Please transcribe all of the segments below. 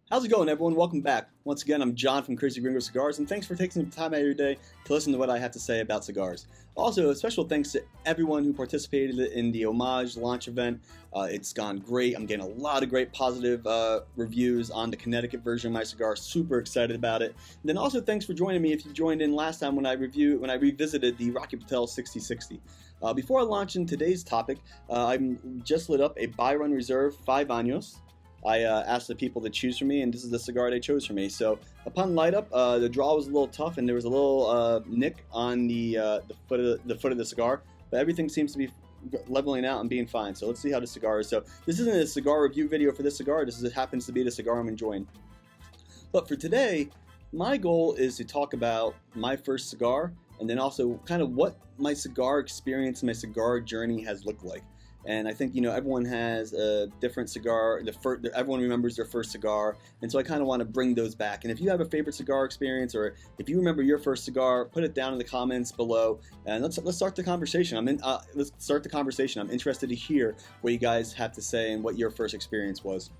How's it going, everyone? Welcome back. Once again, I'm John from Crazy Gringo Cigars, and thanks for taking some time out of your day to listen to what I have to say about cigars. Also, a special thanks to everyone who participated in the Homage launch event. It's gone great. I'm getting a lot of great positive reviews on the Connecticut version of my cigar. Super excited about it. And then also, thanks for joining me if you joined in last time when I revisited the Rocky Patel 6060. Before I launch in today's topic, I'm just lit up a Byron Reserve 5 Años. I asked the people to choose for me, and this is the cigar they chose for me. So upon light up, the draw was a little tough, and there was a little nick on the foot of the cigar, but everything seems to be leveling out and being fine. So let's see how the cigar is. So this isn't a cigar review video for this cigar. It happens to be the cigar I'm enjoying. But for today, my goal is to talk about my first cigar, and then also kind of what my cigar experience, my cigar journey has looked like. And I think, everyone has a different cigar. Everyone remembers their first cigar. And so I kind of want to bring those back. And if you have a favorite cigar experience, or if you remember your first cigar, put it down in the comments below. And let's start the conversation. Let's start the conversation. I'm interested to hear what you guys have to say and what your first experience was.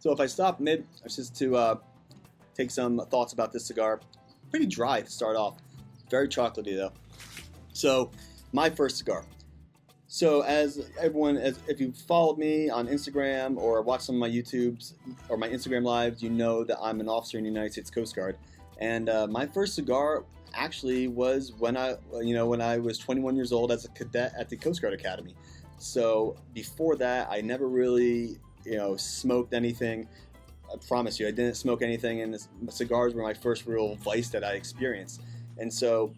So if I stop mid, just to take some thoughts about this cigar. Pretty dry to start off, very chocolatey though. So my first cigar. So if you've followed me on Instagram or watched some of my YouTubes or my Instagram lives, you know that I'm an officer in the United States Coast Guard. And my first cigar actually was when I was 21 years old as a cadet at the Coast Guard Academy. So before that, I never really, smoked anything. I promise you, I didn't smoke anything, and cigars were my first real vice that I experienced. And so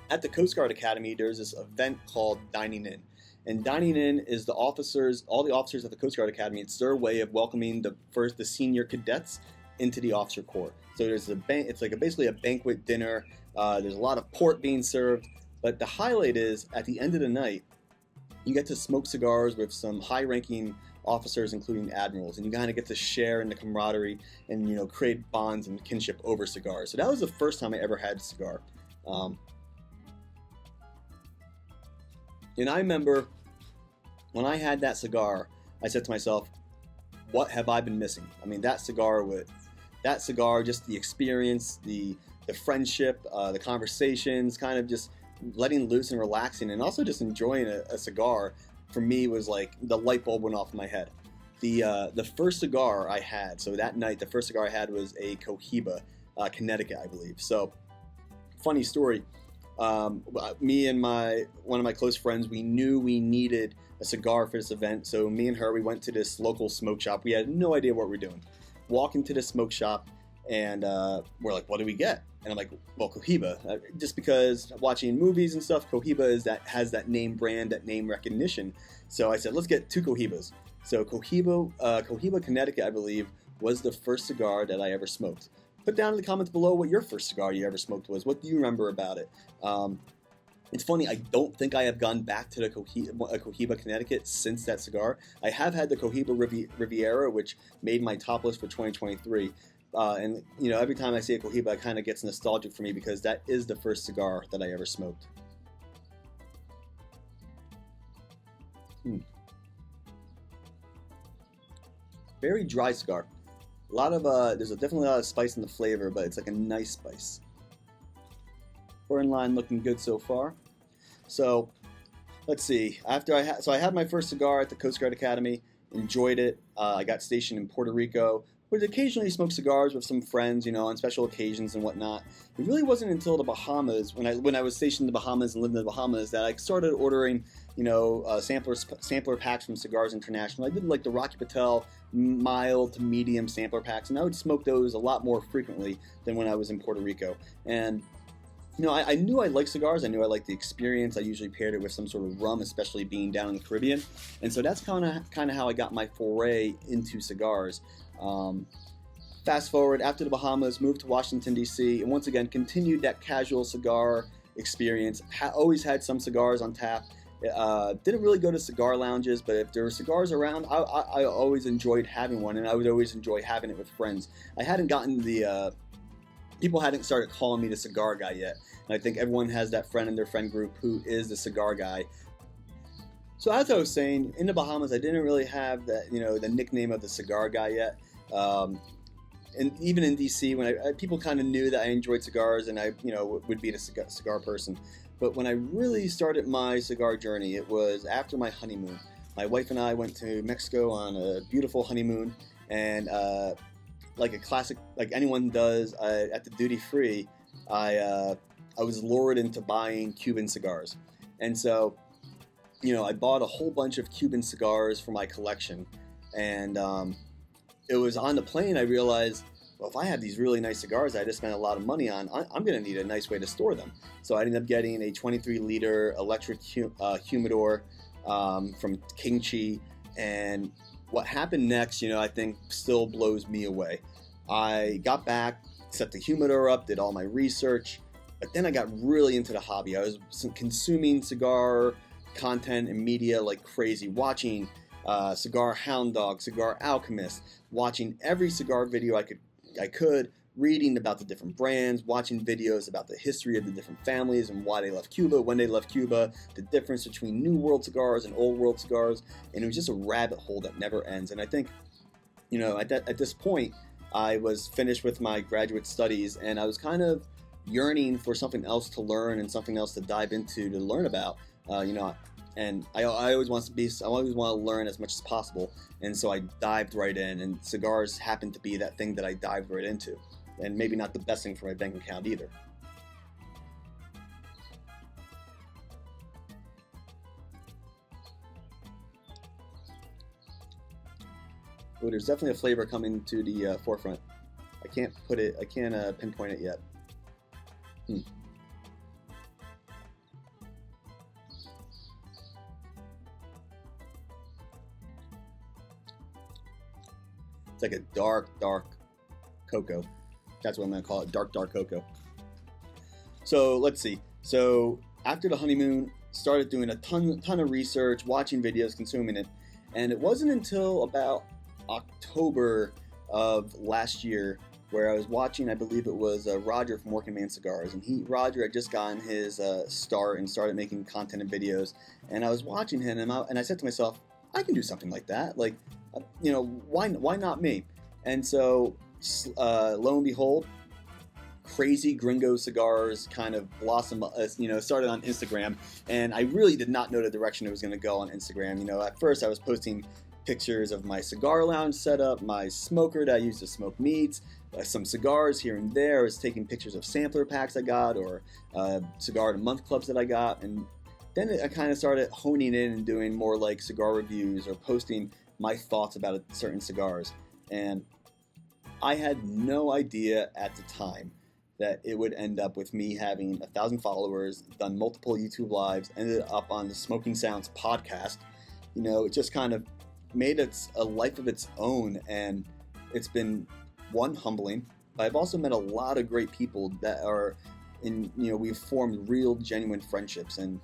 at the Coast Guard Academy, there's this event called Dining In. And Dining In is all the officers at the Coast Guard Academy, it's their way of welcoming the senior cadets into the officer corps. So it's basically a banquet dinner. There's a lot of port being served, but the highlight is at the end of the night, you get to smoke cigars with some high-ranking officers, including admirals, and you kind of get to share in the camaraderie and create bonds and kinship over cigars. So that was the first time I ever had a cigar. And I remember when I had that cigar, I said to myself, what have I been missing? I mean, that cigar, just the experience, the friendship, the conversations, kind of just letting loose and relaxing, and also just enjoying a cigar, for me was like the light bulb went off in my head. The first cigar I had, so that night, the first cigar I had was a Cohiba, Connecticut, I believe. So, funny story. Me and one of my close friends, we knew we needed a cigar for this event, so me and her, we went to this local smoke shop. We had no idea what we were doing. Walk into the smoke shop, and we're like, what do we get? And I'm like, well, Cohiba. Just because watching movies and stuff, Cohiba has that name brand, that name recognition. So I said, let's get 2 Cohibas. So Cohiba Connecticut, I believe, was the first cigar that I ever smoked. Put down in the comments below what your first cigar you ever smoked was. What do you remember about it? It's funny, I don't think I have gone back to the Cohiba Connecticut since that cigar. I have had the Cohiba Riviera, which made my top list for 2023. And every time I see a Cohiba, it kind of gets nostalgic for me because that is the first cigar that I ever smoked. Very dry cigar. There's definitely a lot of spice in the flavor, but it's like a nice spice. We're in line, looking good so far. So let's see. I had my first cigar at the Coast Guard Academy. Enjoyed it. I got stationed in Puerto Rico. Would occasionally smoke cigars with some friends, on special occasions and whatnot. It really wasn't until the Bahamas, when I was stationed in the Bahamas and lived in the Bahamas, that I started ordering, sampler packs from Cigars International. I did like the Rocky Patel mild to medium sampler packs, and I would smoke those a lot more frequently than when I was in Puerto Rico. And I knew I liked cigars. I knew I liked the experience. I usually paired it with some sort of rum, especially being down in the Caribbean. And so that's kind of how I got my foray into cigars. Fast forward, after the Bahamas, moved to Washington, D.C., and once again continued that casual cigar experience. Always had some cigars on tap. Didn't really go to cigar lounges, but if there were cigars around, I always enjoyed having one, and I would always enjoy having it with friends. People hadn't started calling me the cigar guy yet, and I think everyone has that friend in their friend group who is the cigar guy. So as I was saying, in the Bahamas, I didn't really have that, the nickname of the cigar guy yet. Um, and even in DC, when people kind of knew that I enjoyed cigars and I, would be a cigar person. But when I really started my cigar journey, it was after my honeymoon. My wife and I went to Mexico on a beautiful honeymoon, and like a classic, like anyone does at the duty free, I was lured into buying Cuban cigars, and so I bought a whole bunch of Cuban cigars for my collection, and it was on the plane I realized, well, if I have these really nice cigars I just spent a lot of money on, I'm going to need a nice way to store them. So I ended up getting a 23-liter electric humidor from King Chi, and what happened next, I think still blows me away. I got back, set the humidor up, did all my research, but then I got really into the hobby. I was consuming cigar content and media like crazy, watching Cigar Hound Dog, Cigar Alchemist, watching every cigar video I could, reading about the different brands, watching videos about the history of the different families and why they left Cuba, when they left Cuba, the difference between New World cigars and Old World cigars, and it was just a rabbit hole that never ends. And I think, at this point, I was finished with my graduate studies, and I was kind of yearning for something else to learn and something else to dive into to learn about, and I always want to learn as much as possible, and so I dived right in, and cigars happened to be that thing that I dived right into, and maybe not the best thing for my bank account either. Oh, there's definitely a flavor coming to the forefront. I can't pinpoint it yet. It's like a dark cocoa. That's what I'm going to call it, dark cocoa. So let's see. So after the honeymoon, started doing a ton of research, watching videos, consuming it, and it wasn't until about October of last year where I was watching, I believe it was Roger from Working Man Cigars, and Roger had just gotten his start and started making content and videos, and I was watching him, and I said to myself, I can do something like that, like, why not me? And so, lo and behold, Crazy Gringo Cigars kind of blossomed, started on Instagram, and I really did not know the direction it was going to go on Instagram. At first I was posting pictures of my cigar lounge setup, my smoker that I used to smoke meats, some cigars here and there. I was taking pictures of sampler packs I got, or cigar of the month clubs that I got, and then I kind of started honing in and doing more like cigar reviews or posting my thoughts about certain cigars. And I had no idea at the time that it would end up with me having 1,000 followers, done multiple YouTube lives, ended up on the Smoking Sounds podcast. It just kind of made it a life of its own, and it's been, one, humbling, but I've also met a lot of great people that are we've formed real, genuine friendships, and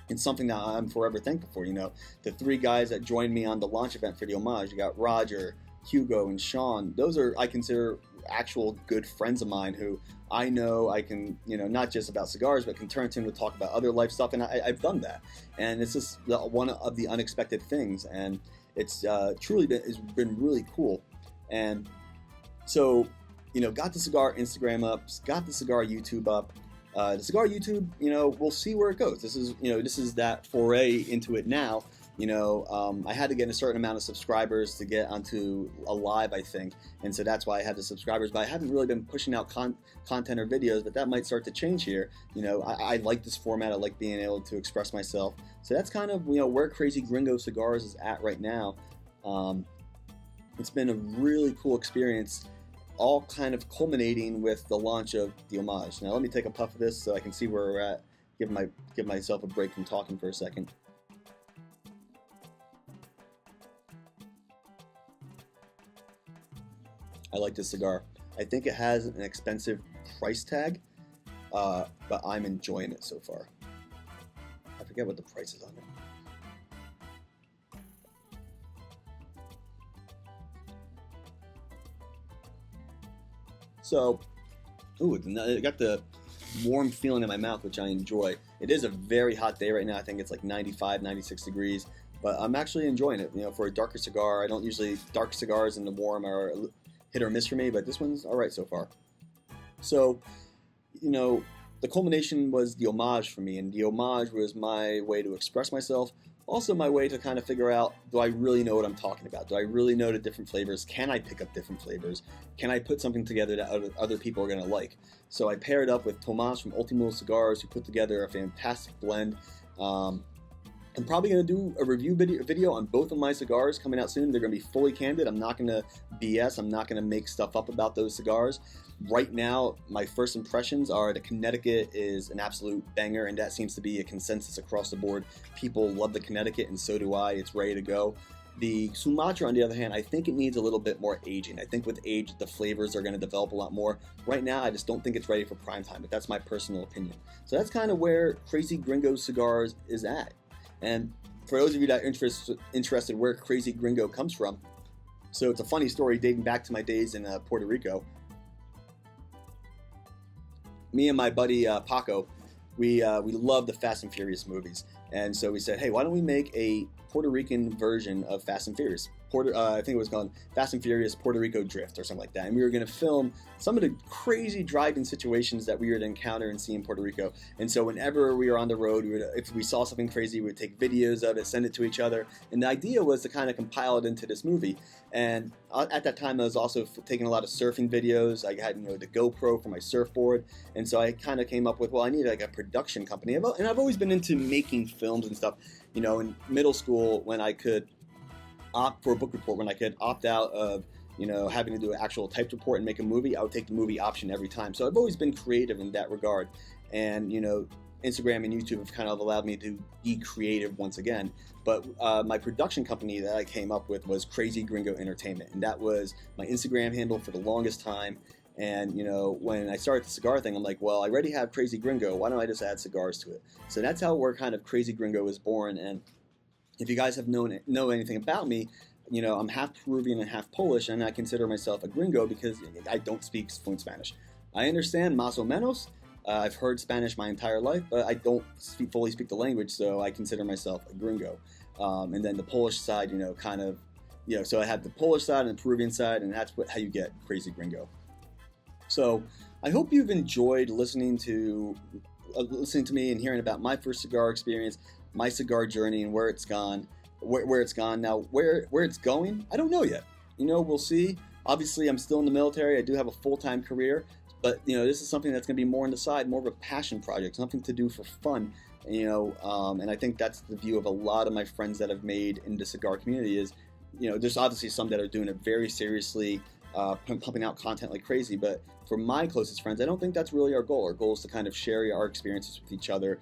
it's something that I'm forever thankful for. The 3 guys that joined me on the launch event for the homage, you got Roger, Hugo, and Sean. Those are, I consider, actual good friends of mine who I know I can, not just about cigars, but can turn to them to talk about other life stuff, and I've done that. And it's just one of the unexpected things, and it's truly been really cool. And so, got the cigar Instagram up, got the cigar YouTube up. The cigar YouTube, we'll see where it goes. This is that foray into it now. I had to get a certain amount of subscribers to get onto a live, I think, and so that's why I had the subscribers. But I haven't really been pushing out content or videos, but that might start to change here. I like this format. I like being able to express myself. So that's kind of where Crazy Gringo Cigars is at right now. It's been a really cool experience, all kind of culminating with the launch of the homage. Now let me take a puff of this so I can see where we're at. Give myself a break from talking for a second. I like this cigar. I think it has an expensive price tag, but I'm enjoying it so far. I forget what the price is on it. So, it got the warm feeling in my mouth, which I enjoy. It is a very hot day right now. I think it's like 95, 96 degrees, but I'm actually enjoying it. For a darker cigar, I don't usually, dark cigars in the warm are hit or miss for me, but this one's all right so far. So, the culmination was the homage for me, and the homage was my way to express myself. Also my way to kind of figure out, do I really know what I'm talking about? Do I really know the different flavors? Can I pick up different flavors? Can I put something together that other people are going to like? So I paired up with Tomas from Ultimo Cigars, who put together a fantastic blend. I'm probably going to do a review video on both of my cigars coming out soon. They're going to be fully candid. I'm not going to BS. I'm not going to make stuff up about those cigars. Right now, my first impressions are that Connecticut is an absolute banger, and that seems to be a consensus across the board. People love the Connecticut, and so do I. It's ready to go. The Sumatra, on the other hand, I think it needs a little bit more aging. I think with age, the flavors are going to develop a lot more. Right now, I just don't think it's ready for prime time, but that's my personal opinion. So that's kind of where Crazy Gringo Cigars is at. And for those of you that are interested where Crazy Gringo comes from, so it's a funny story dating back to my days in Puerto Rico. Me and my buddy Paco, we love the Fast and Furious movies, and so we said, hey, why don't we make a Puerto Rican version of Fast and Furious? I think it was called Fast and Furious Puerto Rico Drift or something like that. And we were going to film some of the crazy driving situations that we would encounter and see in Puerto Rico. And so whenever we were on the road, if we saw something crazy, we would take videos of it, send it to each other. And the idea was to kind of compile it into this movie. And at that time, I was also taking a lot of surfing videos. I had the GoPro for my surfboard. And so I kind of came up with, well, I need like a production company. And I've always been into making films and stuff. In middle school, when I could opt for a book report, when I could opt out of having to do an actual typed report and make a movie, I would take the movie option every time. So I've always been creative in that regard, and Instagram and YouTube have kind of allowed me to be creative once again. But my production company that I came up with was Crazy Gringo Entertainment, and that was my Instagram handle for the longest time. And when I started the cigar thing, I'm like, well, I already have Crazy Gringo, why don't I just add cigars to it? So that's how kind of Crazy Gringo was born. And if you guys have know anything about me, I'm half Peruvian and half Polish, and I consider myself a gringo because I don't speak fluent Spanish. I understand más o menos. I've heard Spanish my entire life, but I don't fully speak the language, so I consider myself a gringo. And then the Polish side, so I have the Polish side and the Peruvian side, and that's how you get Crazy Gringo. So I hope you've enjoyed listening to me and hearing about my first cigar experience, my cigar journey, and where it's gone. Where it's gone now, where it's going, I don't know yet. We'll see. Obviously, I'm still in the military. I do have a full-time career, but this is something that's going to be more on the side, more of a passion project, something to do for fun. And I think that's the view of a lot of my friends that have made in the cigar community. Is there's obviously some that are doing it very seriously, pumping out content like crazy. But for my closest friends, I don't think that's really our goal. Our goal is to kind of share our experiences with each other.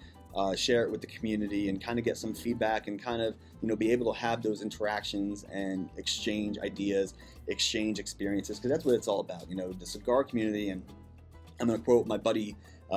Share it with the community and kind of get some feedback and kind of be able to have those interactions and exchange ideas, exchange experiences, because that's what it's all about. The cigar community, and I'm going to quote my buddy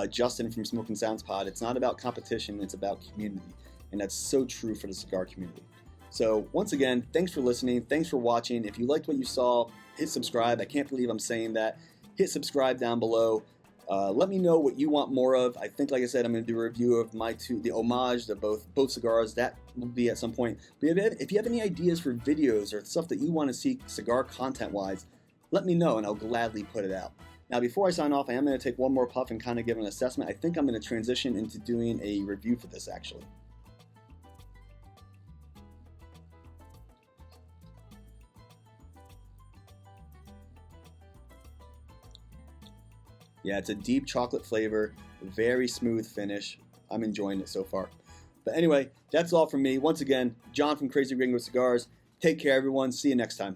Justin from Smoking Sounds Pod, it's not about competition, it's about community, and that's so true for the cigar community. So once again, thanks for listening, thanks for watching. If you liked what you saw, hit subscribe. I can't believe I'm saying that. Hit subscribe down below. Let me know what you want more of. I think, like I said, I'm going to do a review of the homage to both cigars. That will be at some point. But if you have any ideas for videos or stuff that you want to see cigar content-wise, let me know, and I'll gladly put it out. Now, before I sign off, I am going to take one more puff and kind of give an assessment. I think I'm going to transition into doing a review for this, actually. Yeah, it's a deep chocolate flavor, very smooth finish. I'm enjoying it so far. But anyway, that's all from me. Once again, John from Crazy Gringo Cigars. Take care, everyone. See you next time.